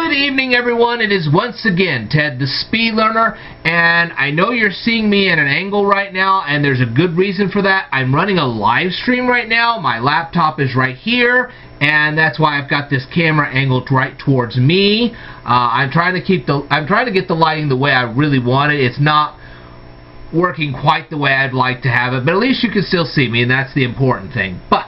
Good evening, everyone. It is once again Ted the Speed Learner, and I know you're seeing me at an angle right now, and there's a good reason for that. I'm running a live stream right now. My laptop is right here, and that's why I've got this camera angled right towards me. I'm trying to get the lighting the way I really want it. It's not working quite the way I'd like to have it, but at least you can still see me, and that's the important thing. But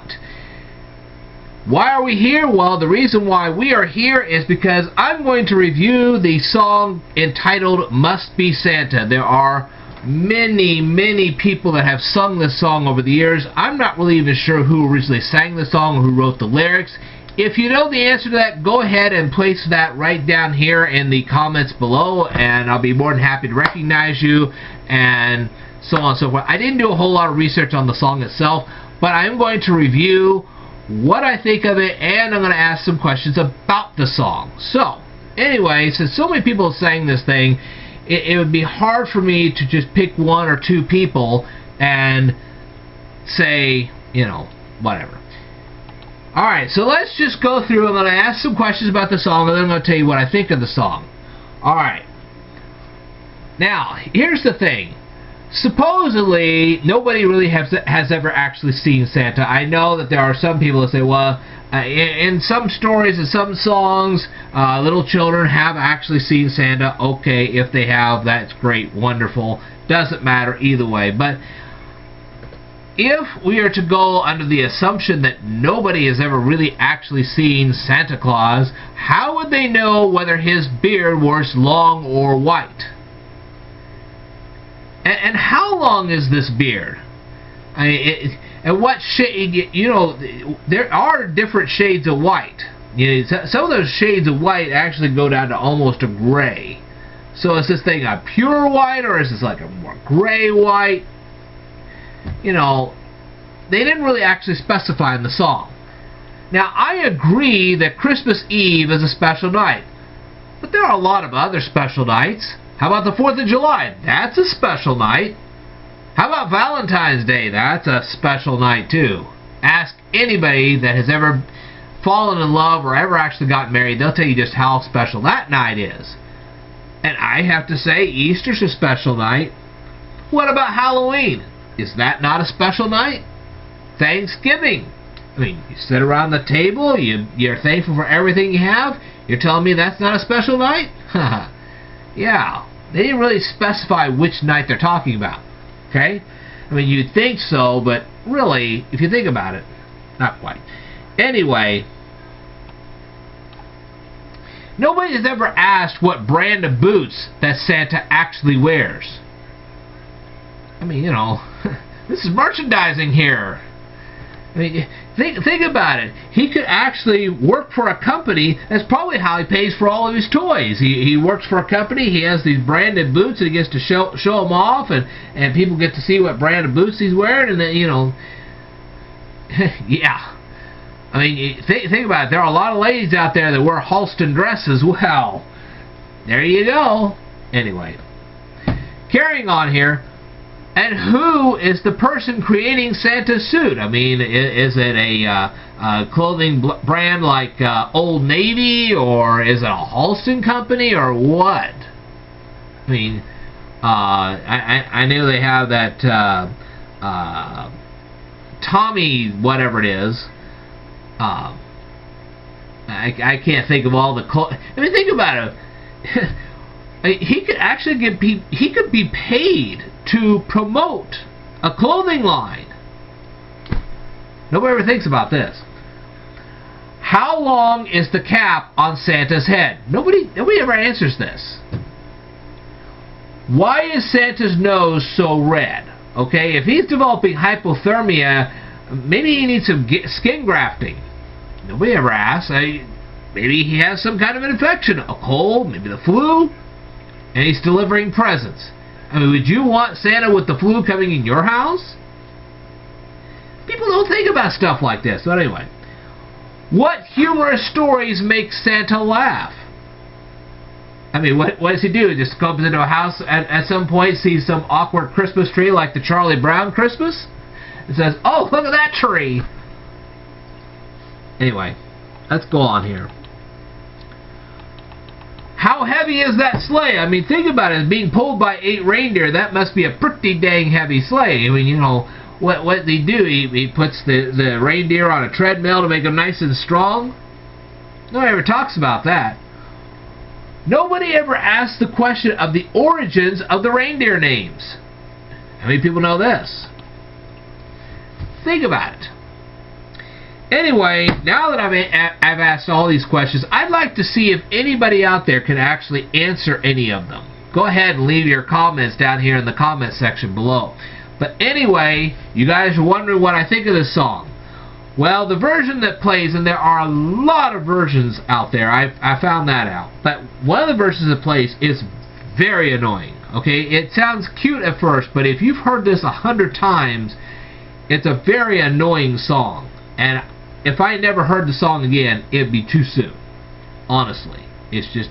why are we here? Well, the reason why we are here is because I'm going to review the song entitled Must Be Santa. There are many people that have sung this song over the years. I'm not really even sure who originally sang the song or who wrote the lyrics. If you know the answer to that, go ahead and place that right down here in the comments below, and I'll be more than happy to recognize you, and so on and so forth. I didn't do a whole lot of research on the song itself, but I'm going to review what I think of it, and I'm going to ask some questions about the song. So, anyway, since so many people sang this thing, it would be hard for me to just pick one or two people and say, you know, whatever. Alright, so let's just go through. I'm going to ask some questions about the song, and then I'm going to tell you what I think of the song. Alright. Now, here's the thing. Supposedly, nobody really has ever actually seen Santa. I know that there are some people that say, well, in some stories and some songs, little children have actually seen Santa. Okay, if they have, that's great, wonderful. Doesn't matter either way. But if we are to go under the assumption that nobody has ever really actually seen Santa Claus, how would they know whether his beard was long or white? And how long is this beard? I mean, and what shade? You know, there are different shades of white. You know, some of those shades of white actually go down to almost a gray. So is this thing a pure white, or is this like a more gray white? You know, they didn't really actually specify in the song. Now, I agree that Christmas Eve is a special night, but there are a lot of other special nights. How about the 4th of July? That's a special night. How about Valentine's Day? That's a special night too. Ask anybody that has ever fallen in love or ever actually gotten married. They'll tell you just how special that night is. And I have to say, Easter's a special night. What about Halloween? Is that not a special night? Thanksgiving. I mean, you sit around the table, you're thankful for everything you have. You're telling me that's not a special night? Haha. Yeah, they didn't really specify which night they're talking about, okay? I mean, you'd think so, but really, if you think about it, not quite. Anyway, nobody has ever asked what brand of boots that Santa actually wears. I mean, you know, this is merchandising here. I mean, think about it. He could actually work for a company. That's probably how he pays for all of his toys. He works for a company. He has these branded boots, and he gets to show them off, and people get to see what brand of boots he's wearing, and then, you know, yeah. I mean, think about it. There are a lot of ladies out there that wear Halston dresses. Well, there you go. Anyway, carrying on here. And who is the person creating Santa's suit? I mean, is it a clothing brand like Old Navy, or is it a Halston company, or what? I mean, I know they have that Tommy whatever it is. I can't think of all the I mean, think about it. He could actually he could be paid to promote a clothing line. Nobody ever thinks about this. How long is the cap on Santa's head? Nobody ever answers this. Why is Santa's nose so red? Okay, if he's developing hypothermia, maybe he needs some skin grafting. Nobody ever asks. Maybe he has some kind of an infection, a cold, maybe the flu, and he's delivering presents. I mean, would you want Santa with the flu coming in your house? People don't think about stuff like this. But anyway, what humorous stories make Santa laugh? I mean, what does he do? Just comes into a house at some point, sees some awkward Christmas tree like the Charlie Brown Christmas, and says, "Oh, look at that tree." Anyway, let's go on here. How heavy is that sleigh? I mean, think about it. It's being pulled by 8 reindeer. That must be a pretty dang heavy sleigh. I mean, you know, what they do, he puts the reindeer on a treadmill to make them nice and strong. Nobody ever talks about that. Nobody ever asks the question of the origins of the reindeer names. How many people know this? Think about it. Anyway, now that I've asked all these questions, I'd like to see if anybody out there can actually answer any of them. Go ahead and leave your comments down here in the comment section below. But anyway, you guys are wondering what I think of this song. Well, the version that plays, and there are a lot of versions out there, I found that out. But one of the versions that plays is very annoying. Okay, it sounds cute at first, but if you've heard this 100 times, it's a very annoying song. And if I never heard the song again, it'd be too soon. Honestly. It's just,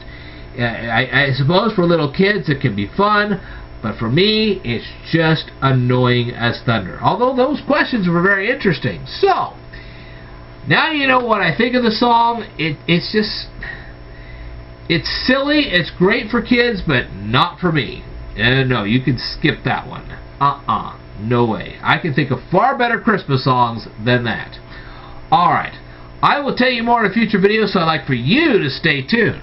I suppose for little kids it can be fun, but for me, it's just annoying as thunder. Although those questions were very interesting. So, now you know what I think of the song. It's just, it's silly, it's great for kids, but not for me. No, you can skip that one. No way. I can think of far better Christmas songs than that. Alright, I will tell you more in a future video, so I'd like for you to stay tuned.